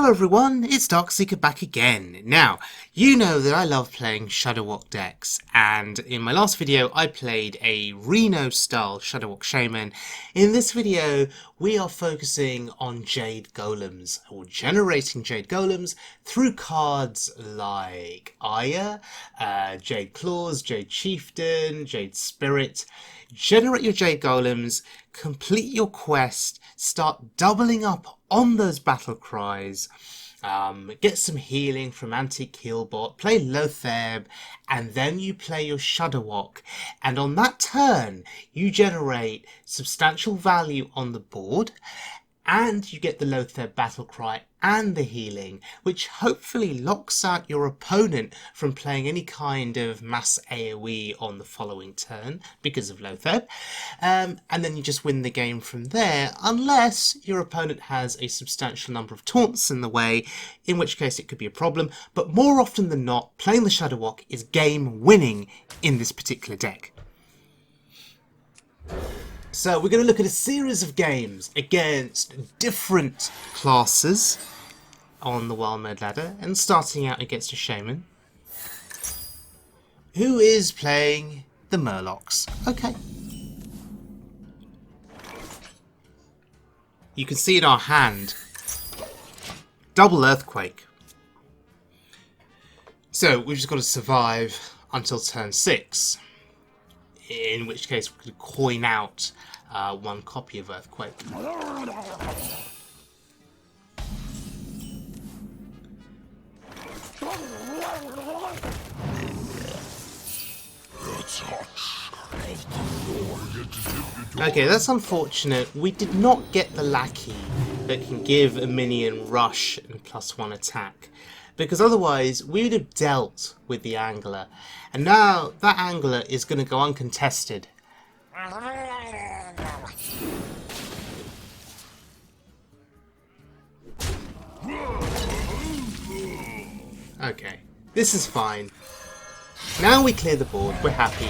Hello everyone, it's Darkseeker back again. Now, you know that I love playing Shudderwock decks, and in my last video I played a Reno style Shudderwock Shaman. In this video we are focusing on Jade Golems, or generating Jade Golems through cards like Aya, Jade Claws, Jade Chieftain, Jade Spirit. Generate your Jade Golems, complete your quest, start doubling up on those battle cries, get some healing from Antique Healbot, play Lotheb, and then you play your Shudderwock. And on that turn, you generate substantial value on the board, and you get the Lotheb battle cry and the healing, which hopefully locks out your opponent from playing any kind of mass AoE on the following turn because of Lotheb. And then you just win the game from there, unless your opponent has a substantial number of taunts in the way, in which case it could be a problem. But more often than not, playing the Shudderwock is game winning in this particular deck. So we're going to look at a series of games against different classes on the Wild Mode ladder, and starting out against a Shaman who is playing the Murlocs. Okay. You can see in our hand, double Earthquake. So we've just got to survive until turn 6. In which case we could coin out one copy of Earthquake. Okay, that's unfortunate. We did not get the Lackey that can give a minion rush and +1 attack, because otherwise we would have dealt with the Angler, and now that Angler is going to go uncontested. Okay, this is fine. Now we clear the board, we're happy.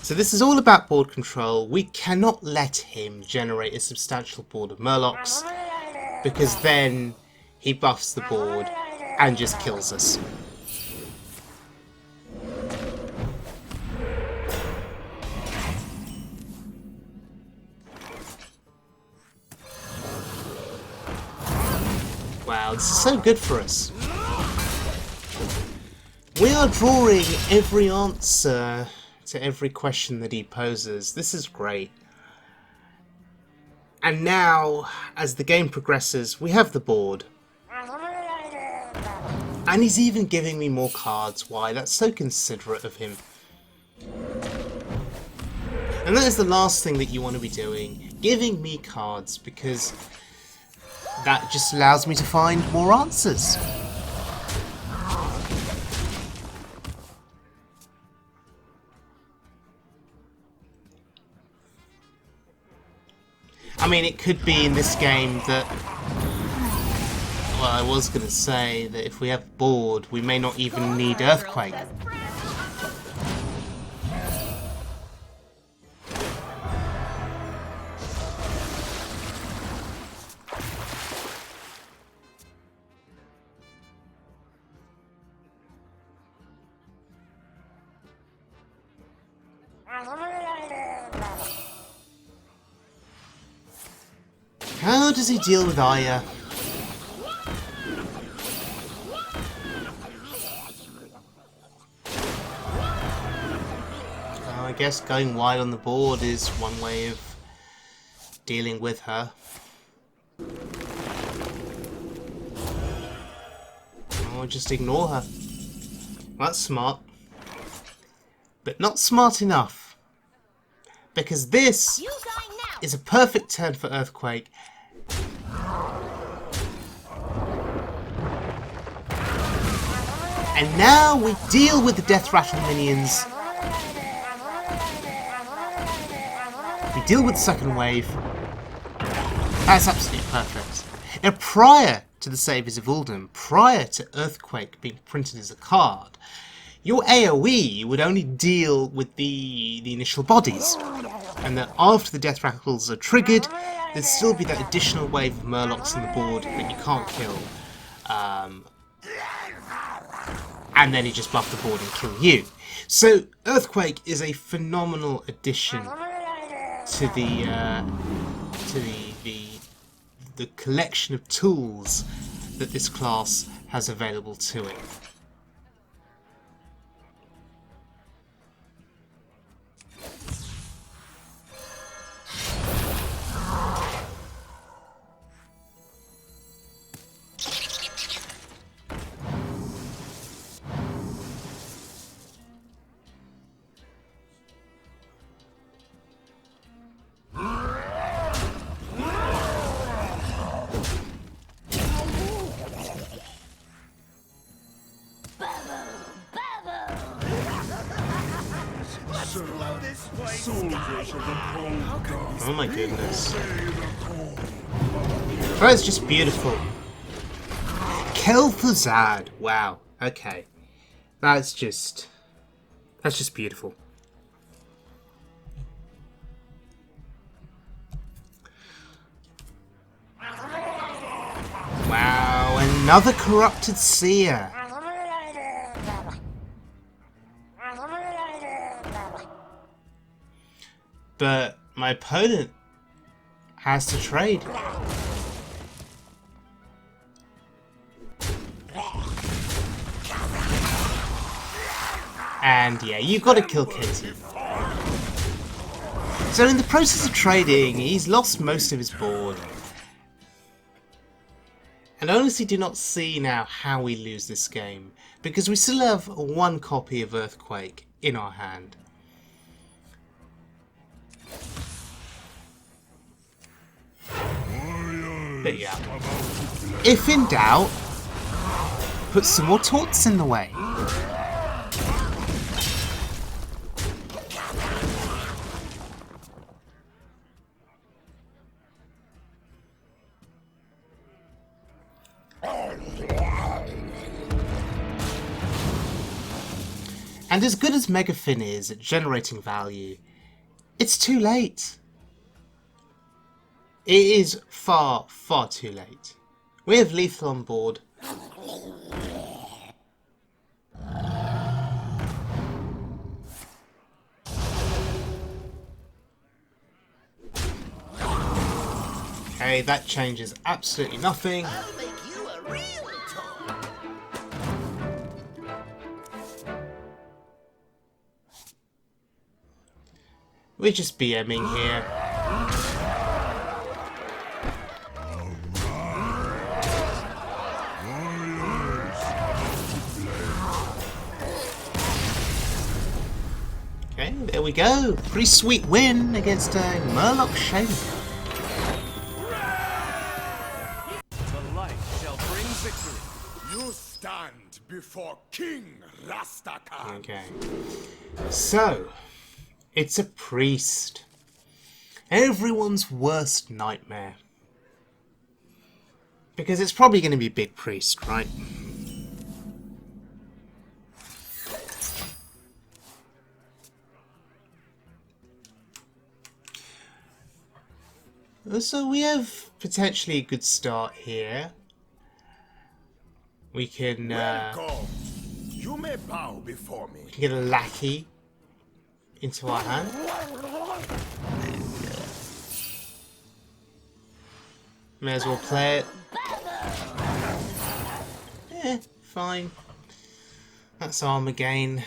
So this is all about board control. We cannot let him generate a substantial board of Murlocs, because then he buffs the board and just kills us. Wow, this is so good for us. We are drawing every answer to every question that he poses. This is great. And now, as the game progresses, we have the board. And he's even giving me more cards. Why? That's so considerate of him. And that is the last thing that you want to be doing. Giving me cards, because that just allows me to find more answers. I mean, it could be in this game that... Well, I was going to say that if we have board, we may not even need Earthquake. How does he deal with Aya? I guess going wide on the board is one way of dealing with her. Or just ignore her. That's smart. But not smart enough. Because this is a perfect turn for Earthquake. And now we deal with the Death Rattle minions. We deal with the second wave. That's absolutely perfect. Now, prior to the Saviors of Uldum, prior to Earthquake being printed as a card, your AoE would only deal with the initial bodies, and that after the death rattles are triggered, there'd still be that additional wave of Murlocs on the board that you can't kill, and then he just buff the board and kill you. So Earthquake is a phenomenal addition to the collection of tools that this class has available to it. Oh my goodness. That is just beautiful. Kel'Thuzad. Wow. Okay. That's just beautiful. Wow, another corrupted seer. But my opponent has to trade. And yeah, you've got to kill Katie. So in the process of trading, he's lost most of his board. And I honestly do not see now how we lose this game, because we still have one copy of Earthquake in our hand. But yeah, if in doubt, put some more taunts in the way. And as good as Everyfin is at generating value, it's too late. It is far, far too late. We have lethal on board. Okay, that changes absolutely nothing. I'll make you a real toy. We're just BMing here. Okay, there we go. Pretty sweet win against a Murloc Shaman. The light shall bring victory. You stand before King Rastakhan. Okay. So, it's a priest. Everyone's worst nightmare. Because it's probably going to be Big Priest, right? So we have potentially a good start here. We can Welcome. You may bow before me. get a Lackey into our hand. May as well play it. Eh, fine. That's armor gain.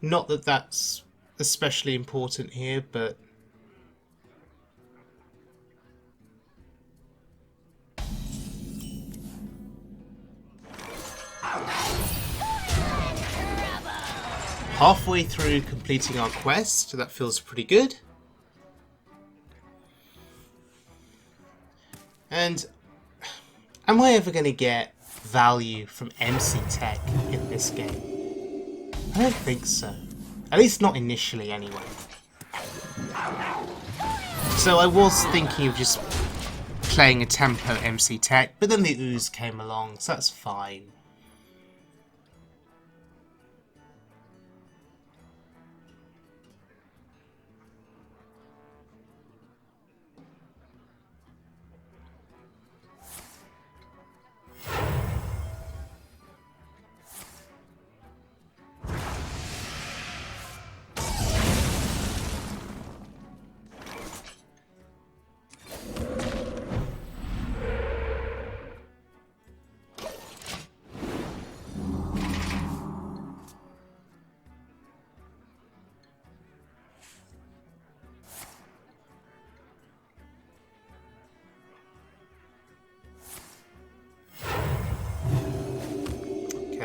Not that that's especially important here, but halfway through completing our quest, that feels pretty good. And am I ever going to get value from MC Tech in this game? I don't think so. At least not initially anyway. So I was thinking of just playing a tempo MC Tech, but then the ooze came along, so that's fine.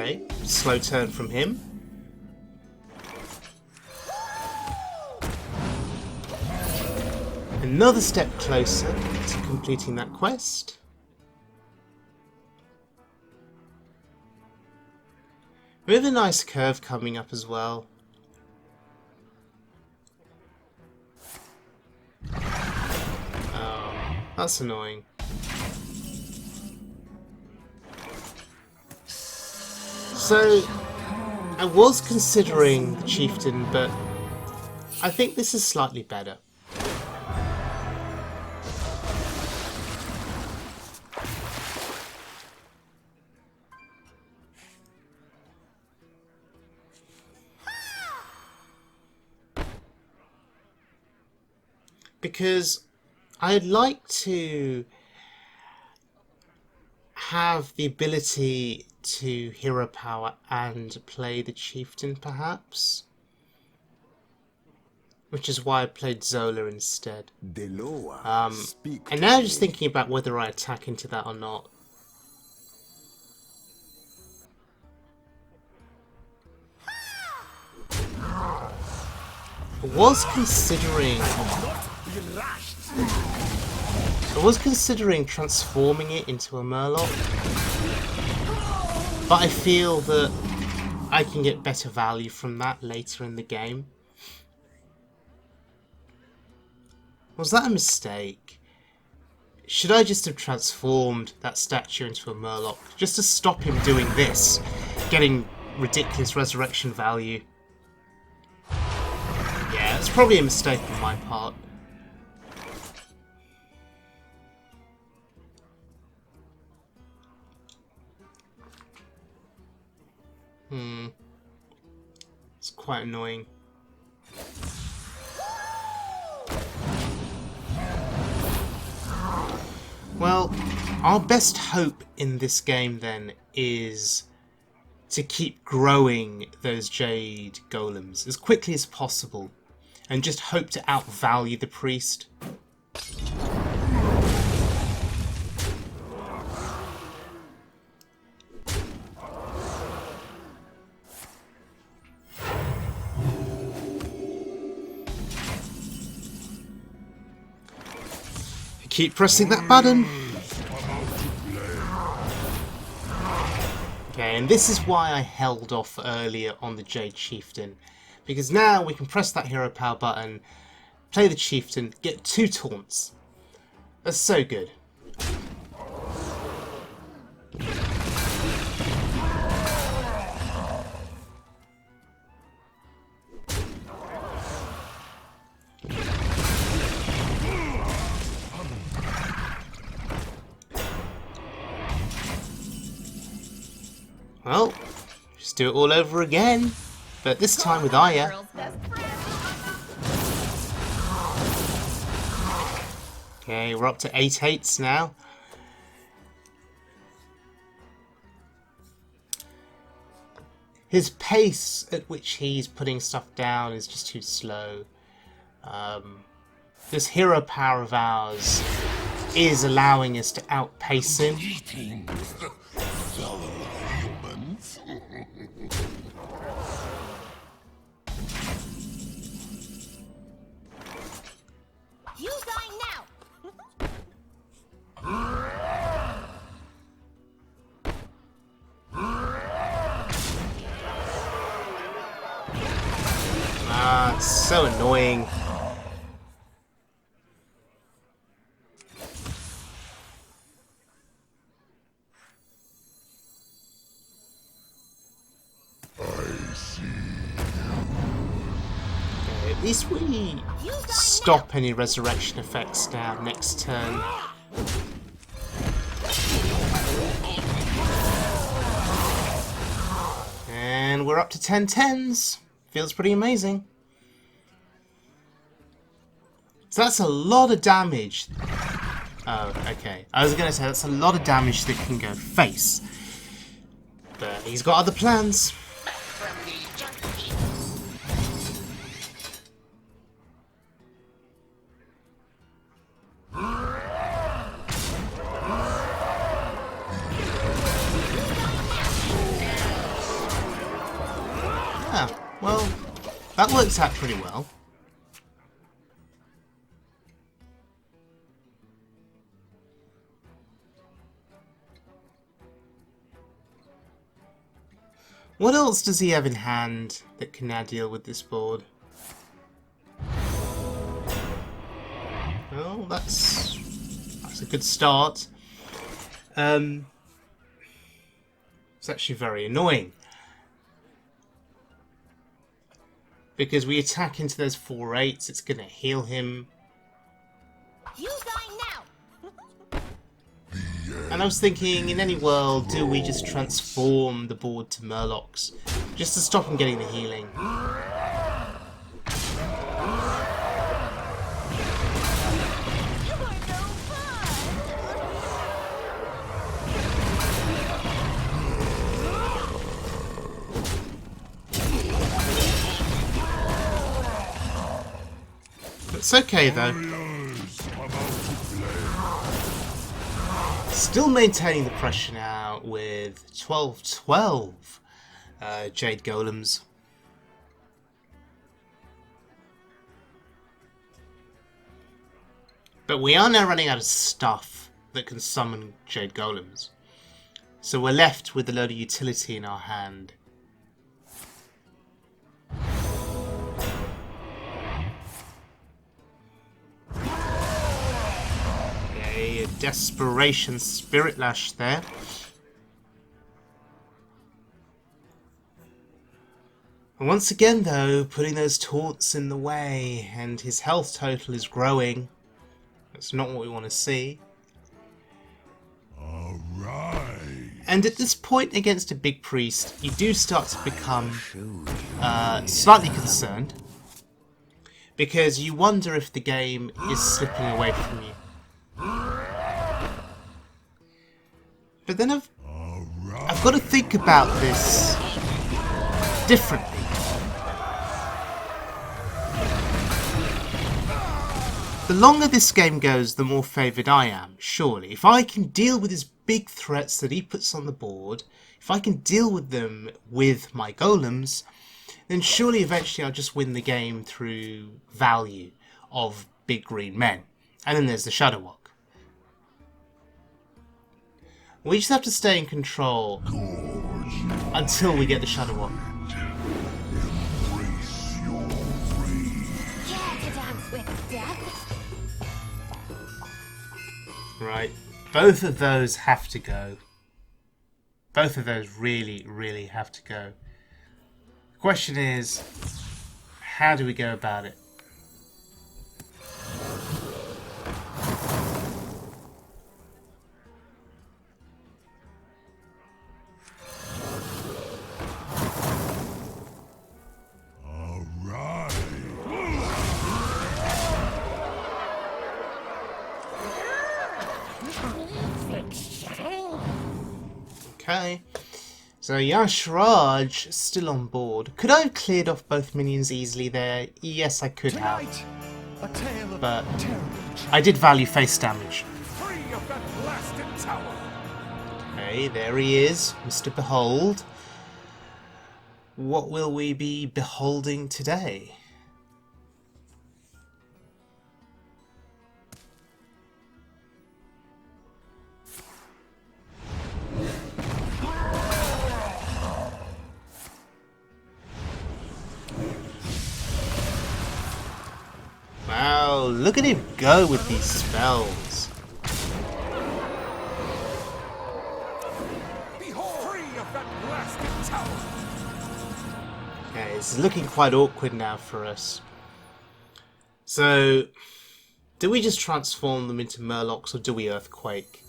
Okay, slow turn from him. Another step closer to completing that quest. With a nice curve coming up as well. Oh, that's annoying. So, I was considering the Chieftain, but I think this is slightly better. Because I'd like to have the ability to hero power and play the Chieftain, perhaps. Which is why I played Zola instead. And now just thinking about whether I attack into that or not. I was considering transforming it into a Murloc, but I feel that I can get better value from that later in the game. Was that a mistake? Should I just have transformed that statue into a Murloc just to stop him doing this, getting ridiculous resurrection value? Yeah, it's probably a mistake on my part. It's quite annoying. Well, our best hope in this game then is to keep growing those Jade Golems as quickly as possible and just hope to outvalue the priest. Keep pressing that button. Okay, and this is why I held off earlier on the Jade Chieftain. Because now we can press that hero power button, play the Chieftain, get 2 taunts. That's so good. Well, just do it all over again, but this time with Aya. Okay, we're up to 8/8s now. His pace at which he's putting stuff down is just too slow. This hero power of ours is allowing us to outpace him. You die now. Ah, it's so annoying. At least we stop any resurrection effects now next turn. And we're up to 10/10s. Feels pretty amazing. So that's a lot of damage. Oh, okay. I was going to say that's a lot of damage that can go face. But he's got other plans. That works out pretty well. What else does he have in hand that can now deal with this board? Well, that's a good start. It's actually very annoying. Because we attack into those 4/8s, it's going to heal him. You die now. And I was thinking, in any world, do we just transform the board to Murlocs? Just to stop him getting the healing. It's okay though. Still maintaining the pressure now with 12/12 Jade Golems. But we are now running out of stuff that can summon Jade Golems. So we're left with a load of utility in our hand. A desperation spirit lash there. And once again though, putting those taunts in the way, and his health total is growing. That's not what we want to see. Alright. And at this point against a big priest, you do start to become slightly concerned. Because you wonder if the game is slipping away from you. But then I've got to think about this differently. The longer this game goes, the more favoured I am, surely. If I can deal with his big threats that he puts on the board, if I can deal with them with my golems, then surely eventually I'll just win the game through value of big green men. And then there's the Shudderwock. We just have to stay in control until we get the Shudderwock. Care to dance with death? Right, both of those have to go. Both of those really, really have to go. The question is, how do we go about it? Okay, so Yashraj still on board. Could I have cleared off both minions easily there? Yes, I could have. A tale of But terrible I did value face damage. free of that blasted tower. Okay, there he is, Mr. Behold. What will we be beholding today? Wow, look at him go with these spells. Behold, free of that blasted tower. Okay, it's looking quite awkward now for us. So, do we just transform them into Murlocs or do we Earthquake?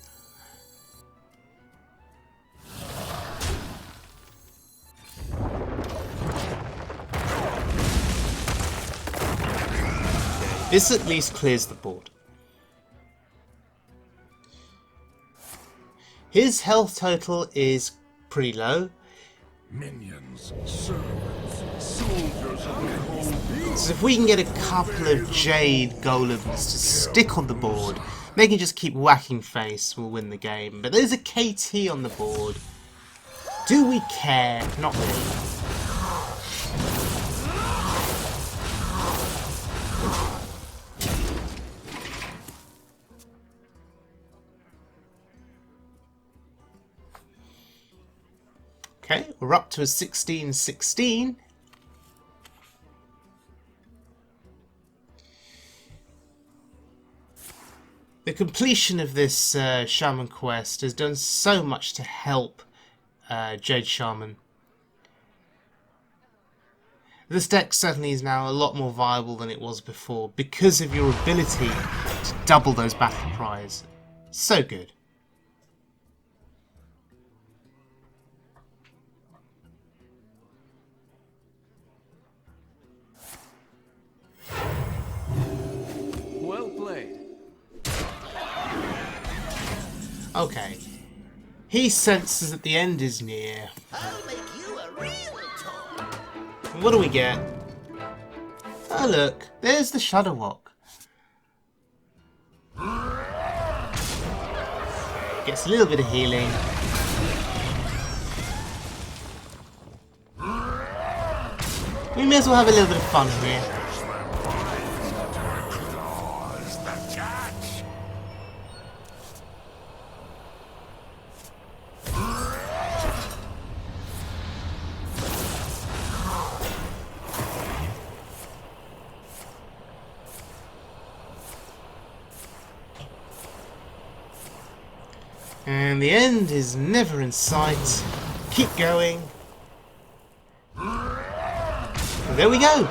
This at least clears the board. His health total is pretty low. Minions, servants, soldiers of the whole So if we can get a couple of Jade Golems to stick on the board, they can just keep whacking face, we'll win the game. But there's a KT on the board. Do we care? Not really. Okay, we're up to a 16-16. The completion of this Shaman quest has done so much to help Jade Shaman. This deck certainly is now a lot more viable than it was before because of your ability to double those battle cries. So good. Well played. Okay. He senses that the end is near. I'll make you a real toy. What do we get? Oh look, there's the Shudderwock. Gets a little bit of healing. We may as well have a little bit of fun here. And the end is never in sight. Keep going. And there we go.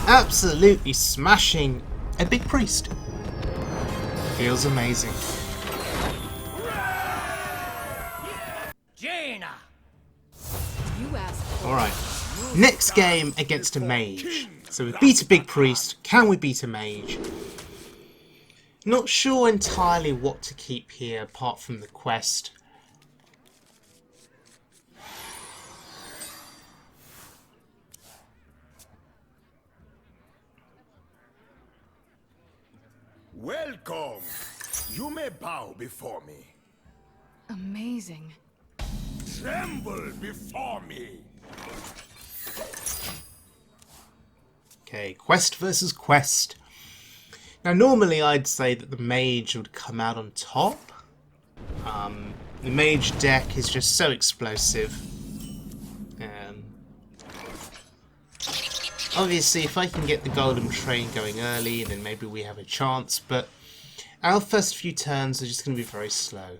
Absolutely smashing a big priest. Feels amazing. Jaina! Alright. Next game against a mage. So we beat a big priest. Can we beat a mage? Not sure entirely what to keep here apart from the quest. Welcome. You may bow before me. Amazing. Tremble before me. Okay, quest versus quest. Now normally I'd say that the mage would come out on top. The mage deck is just so explosive. Obviously if I can get the golden train going early then maybe we have a chance, but our first few turns are just going to be very slow.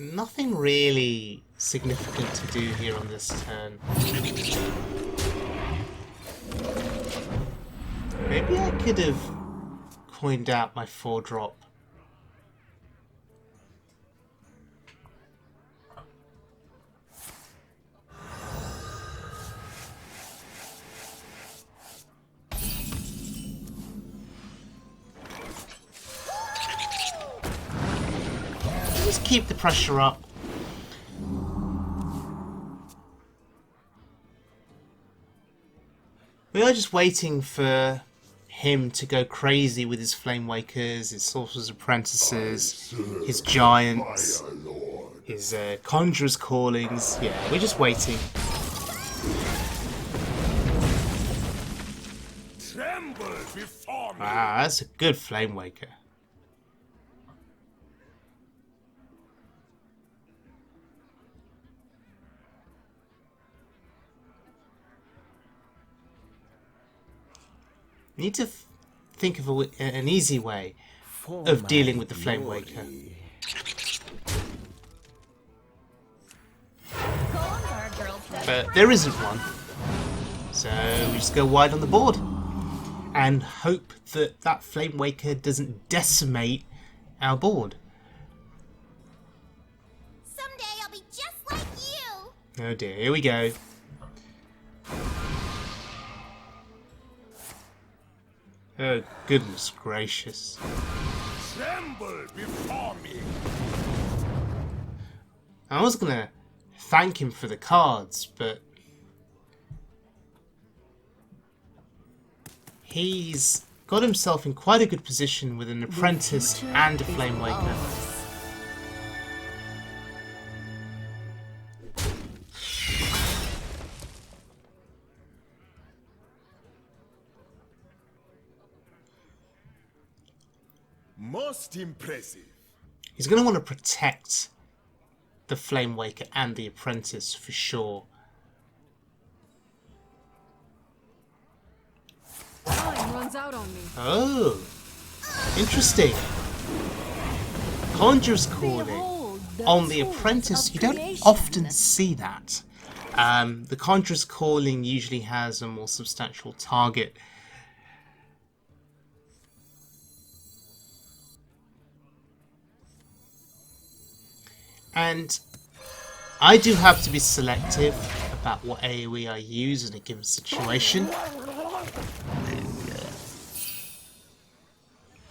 Nothing really significant to do here on this turn. Maybe I could have coined out my 4-drop. Just keep the pressure up. We are just waiting for him to go crazy with his Flame Wakers, his Sorcerer's Apprentices, his Giants, his Conjurer's Callings. Yeah, we're just waiting. Tremble before me. Wow, that's a good Flame Waker. Need to think of an easy way of dealing with the Flame Waker. But there isn't one. So we just go wide on the board. And hope that that Flame Waker doesn't decimate our board. Someday I'll be just like you. Oh dear, here we go. Oh, goodness gracious. Tremble before me. I was going to thank him for the cards, but he's got himself in quite a good position with an Apprentice and a Flame Waker. Most impressive. He's going to want to protect the Flame Waker and the Apprentice for sure. Time runs out on me. Oh, interesting. Conjurer's Calling. On the Apprentice, you don't often see that. The Conjurer's Calling usually has a more substantial target. And I do have to be selective about what AoE I use in a given situation.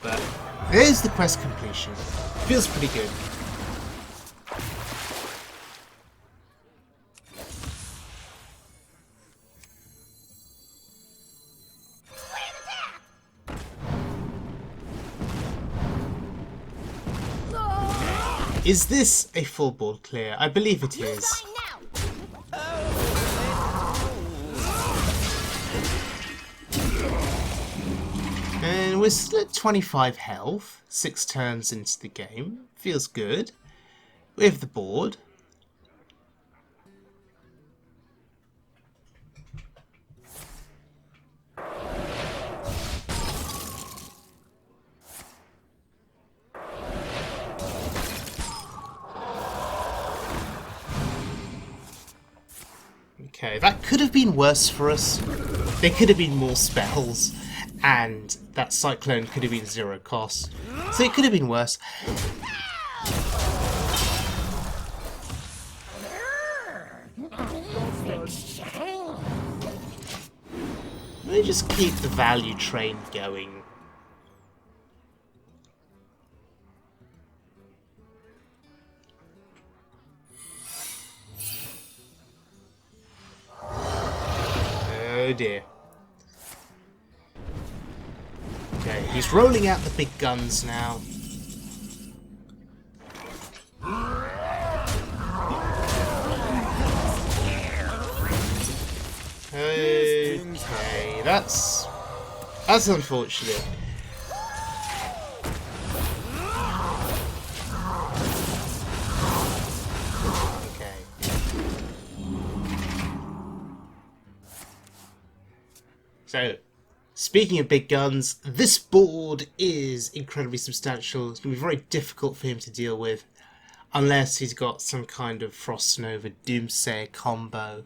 But there's the quest completion. Feels pretty good. Is this a full board clear? I believe it is. And we're still at 25 health, 6 turns into the game. Feels good. We have the board. Okay, that could have been worse for us. There could have been more spells, and that Cyclone could have been 0 cost. So it could have been worse. Let me just keep the value train going. Oh dear. Okay, he's rolling out the big guns now. Okay, that's unfortunate. So, speaking of big guns, this board is incredibly substantial. It's going to be very difficult for him to deal with, unless he's got some kind of Frost Nova Doomsayer combo.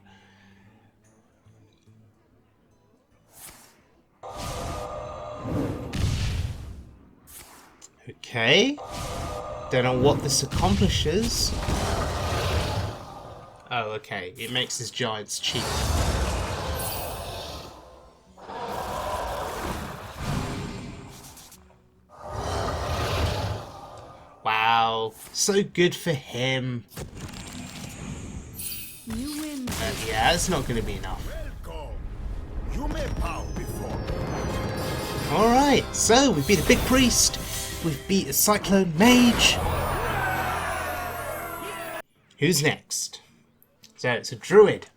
Okay, don't know what this accomplishes. Oh, okay, it makes his giants cheap. Wow, so good for him. You win. Yeah, it's not going to be enough. Welcome. You may bow before me. Alright, so we beat a big priest, we've beat a Cyclone Mage. Who's next? So it's a Druid.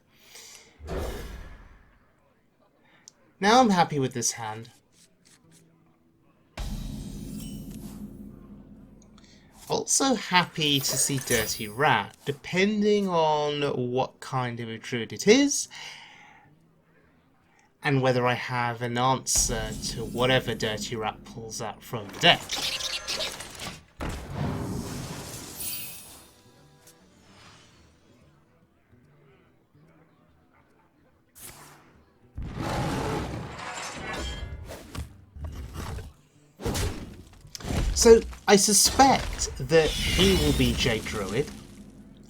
Now I'm happy with this hand. Also happy to see Dirty Rat, depending on what kind of a Druid it is, and whether I have an answer to whatever Dirty Rat pulls out from the deck. So I suspect that he will be Jade Druid.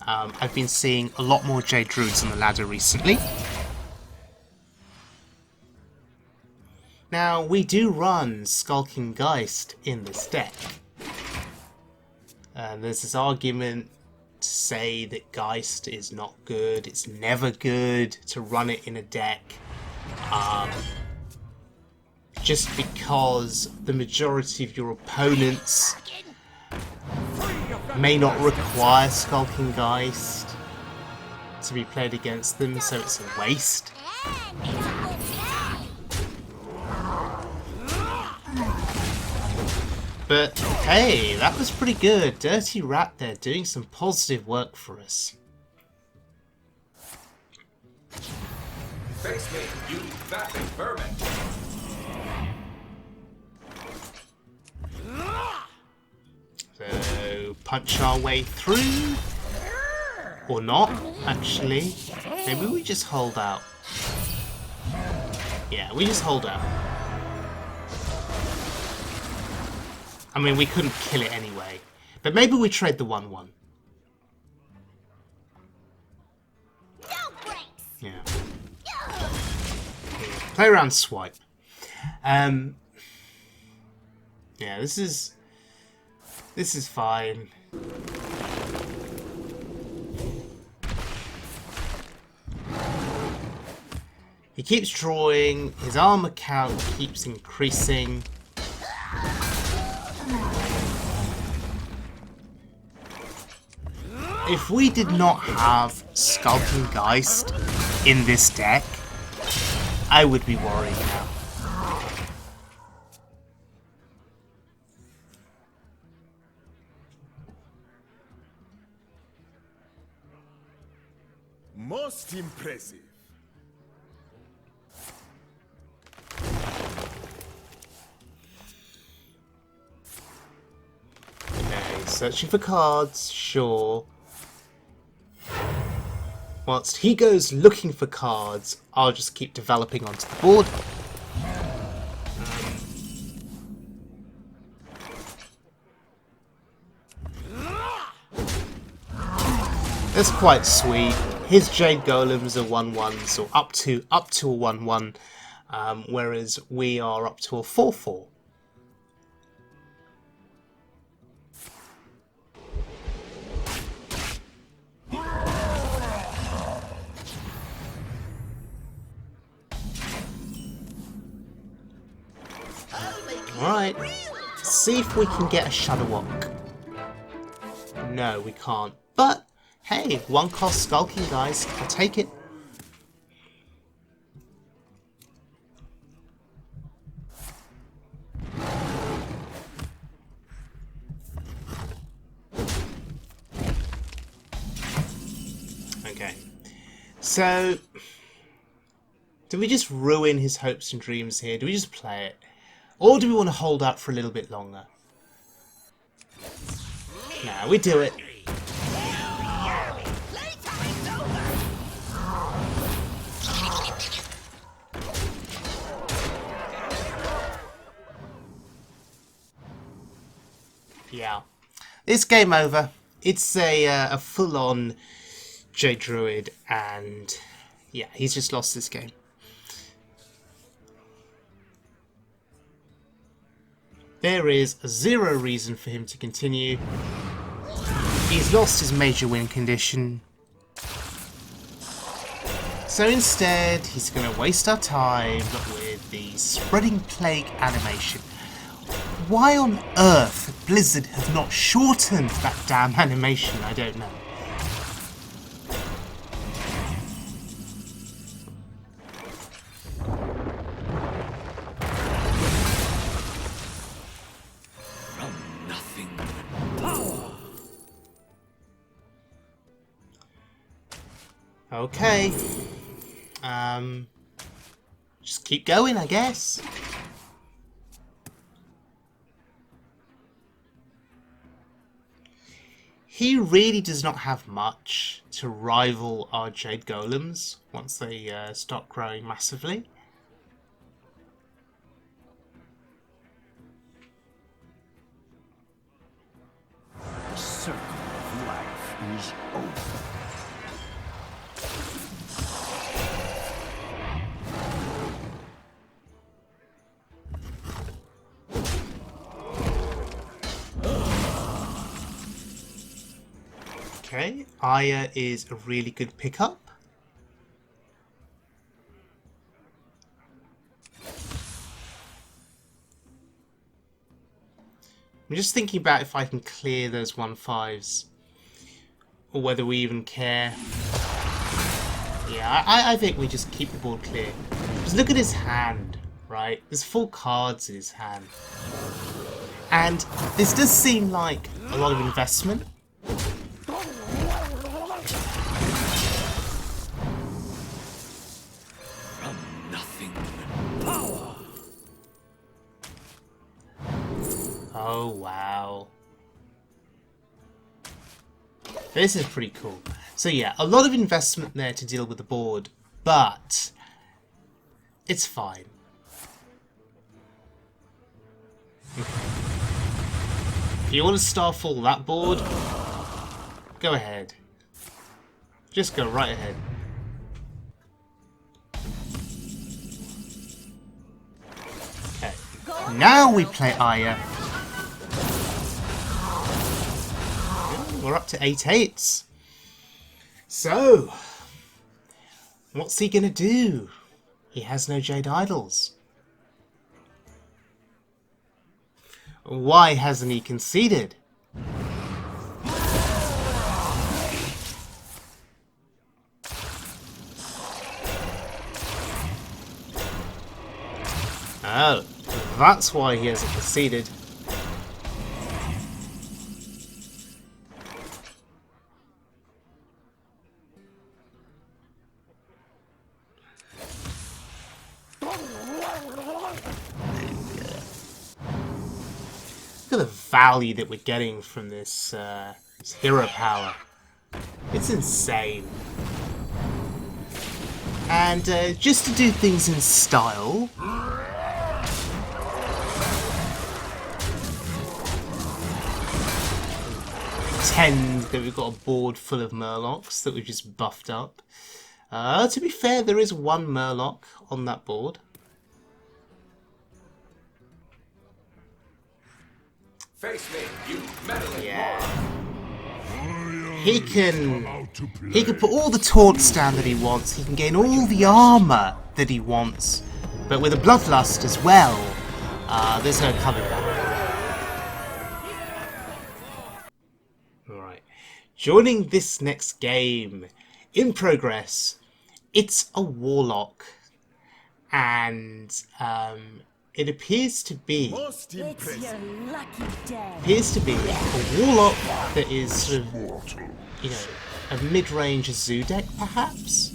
I've been seeing a lot more Jade Druids on the ladder recently. Now, we do run Skulking Geist in this deck. There's this argument to say that Geist is not good, it's never good to run it in a deck. Just because the majority of your opponents may not require Skulking Geist to be played against them, so it's a waste. But hey, that was pretty good. Dirty Rat there doing some positive work for us. Face me, you fatling vermin! So, punch our way through. Or not, actually. Maybe we just hold out. Yeah, we just hold out. I mean, we couldn't kill it anyway. But maybe we trade the 1-1. No breaks. Yeah. Play around swipe. Yeah, this is fine. He keeps drawing, his armor count keeps increasing. If we did not have Skulking Geist in this deck, I would be worried now. Most impressive. Okay, searching for cards, sure. Whilst he goes looking for cards, I'll just keep developing onto the board. That's quite sweet. His Jade Golems are 1-1s, or up to a 1-1, whereas we are up to a 4-4. Alright, see if we can get a Shudderwock. No, we can't. But, hey, 1-cost Skulking, guys. I'll take it. Okay. So, do we just ruin his hopes and dreams here? Do we just play it? Or do we want to hold out for a little bit longer? Nah, we do it. Yeah. It's game over. It's a full-on Jade Druid, and yeah, he's just lost this game. There is zero reason for him to continue. He's lost his major win condition. So instead, he's going to waste our time with the Spreading Plague animation. Why on earth Blizzard have not shortened that damn animation, I don't know. Okay. Just keep going, I guess. He really does not have much to rival our Jade Golems once they start growing massively. The circle of life is over. Okay, Aya is a really good pickup. I'm just thinking about if I can clear those 1-5s, or whether we even care. Yeah, I think we just keep the board clear. Just look at his hand, right? There's 4 cards in his hand. And this does seem like a lot of investment. Oh, wow. This is pretty cool. So yeah, a lot of investment there to deal with the board, but it's fine. Okay. If you want to starfall that board, go ahead. Just go right ahead. Okay. Now we play Aya. We're up to 8/8s. So, what's he gonna do? He has no Jade Idols. Why hasn't he conceded? Oh, that's why he hasn't conceded. Look at the value that we're getting from this, this hero power. It's insane. And just to do things in style, pretend that we've got a board full of Murlocs that we've just buffed up. To be fair, there is one Murloc on that board. Face me, you meddling Yeah. moron. He can put all the taunts down that he wants. He can gain all the armor that he wants. But with a Bloodlust as well, there's no coming back. Alright. Joining this next game, in progress, it's a Warlock. And it appears to be Most impressive. Your lucky day. a Warlock that is sort of, you know, a mid-range Zoo deck, perhaps?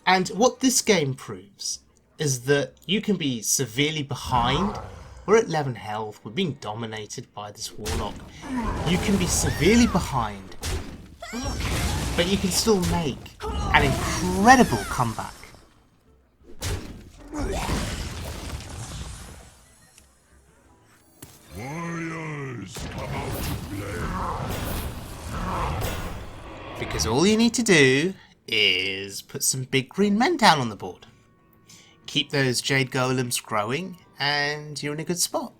And what this game proves is that you can be severely behind. We're at 11 health, we're being dominated by this Warlock. You can be severely behind, but you can still make an incredible comeback. Warriors, come out to play. Because all you need to do is put some big green men down on the board. Keep those Jade Golems growing, and you're in a good spot.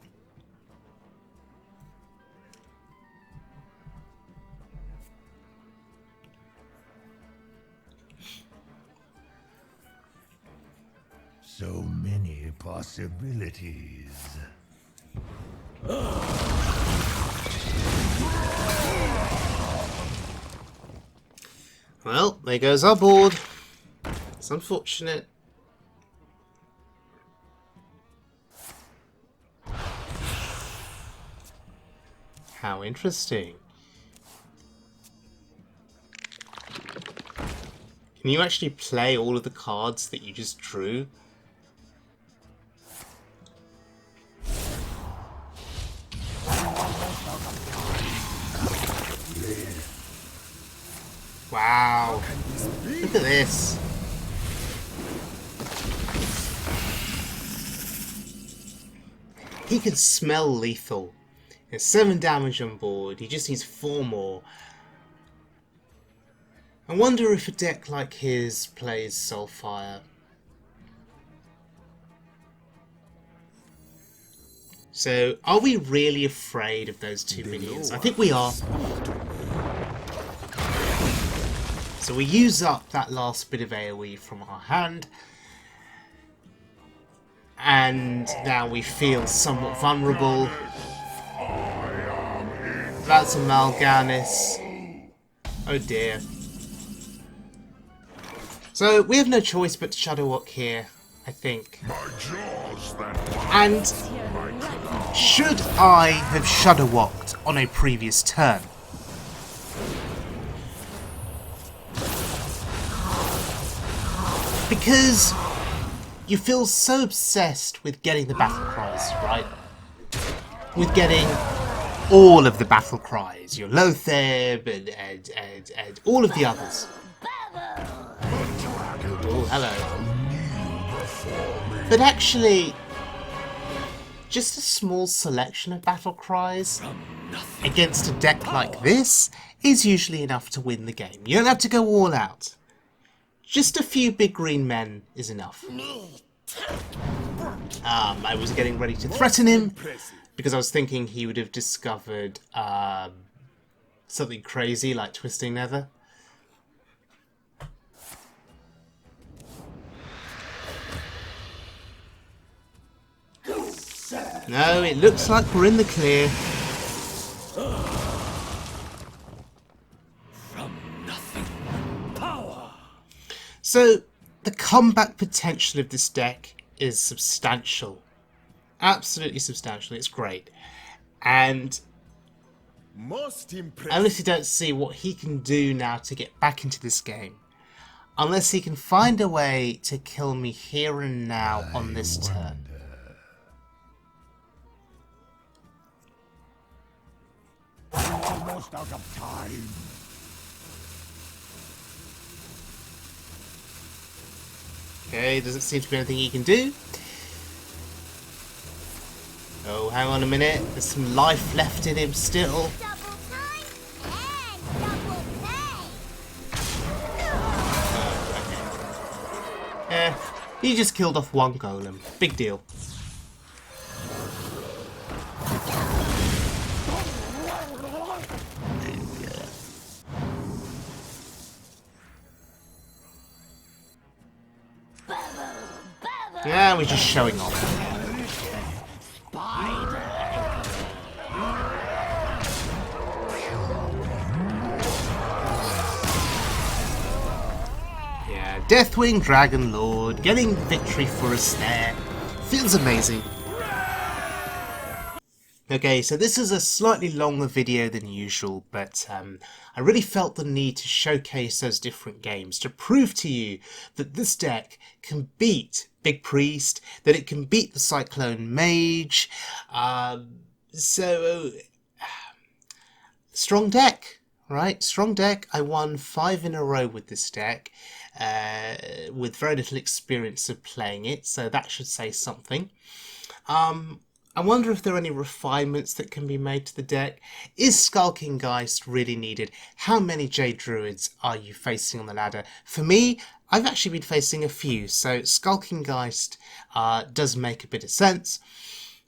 So many possibilities. Well, there goes our board. It's unfortunate. How interesting. Can you actually play all of the cards that you just drew? Wow. Look at this. He can smell lethal. There's 7 damage on board. He just needs 4 more. I wonder if a deck like his plays Soulfire. So, are we really afraid of those 2 minions? I think we are. So we use up that last bit of AoE from our hand. And now we feel somewhat vulnerable. That's a Mal'Ganis. Oh dear. So we have no choice but to Shudderwock here, I think. And should I have Shudderwocked on a previous turn? Because you feel so obsessed with getting the battle cries, right? With getting all of the battle cries, your Lotheb and all of the others. Oh, hello. But actually, just a small selection of battle cries against a deck like this is usually enough to win the game. You don't have to go all out. Just a few big green men is enough. I was getting ready to threaten him because I was thinking he would have discovered something crazy like Twisting Nether. No, it looks like we're in the clear. So, the comeback potential of this deck is substantial. Absolutely substantial. It's great. And Most I impressive. honestly don't see what he can do now to get back into this game. Unless he can find a way to kill me here and now on this turn. Almost out of time. Okay, doesn't seem to be anything he can do. Oh, hang on a minute. There's some life left in him still. Double time and double pay. He just killed off one golem. Big deal. Yeah, we're just showing off. Yeah, Deathwing Dragon Lord getting victory for us there. Feels amazing. Okay, so this is a slightly longer video than usual, but I really felt the need to showcase those different games to prove to you that this deck can beat Big Priest, that it can beat the Cyclone Mage. Strong deck, right? Strong deck. I won 5 in a row with this deck, with very little experience of playing it, so that should say something. I wonder if there are any refinements that can be made to the deck. Is Skulking Geist really needed? How many Jade Druids are you facing on the ladder? For me, I've actually been facing a few, so Skulking Geist does make a bit of sense.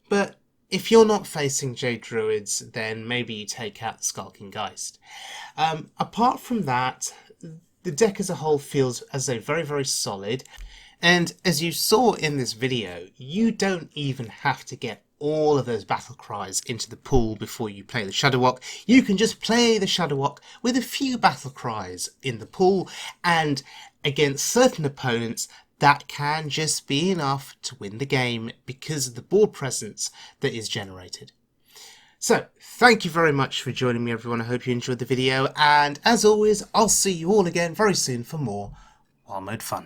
But if you're not facing Jade Druids, then maybe you take out the Skulking Geist. Apart from that, the deck as a whole feels as though very, very solid. And as you saw in this video, you don't even have to get all of those battle cries into the pool before you play the Shudderwock. You can just play the Shudderwock with a few battle cries in the pool, and against certain opponents that can just be enough to win the game because of the board presence that is generated. So, thank you very much for joining me, everyone. I hope you enjoyed the video, and as always, I'll see you all again very soon for more Wild Mode fun.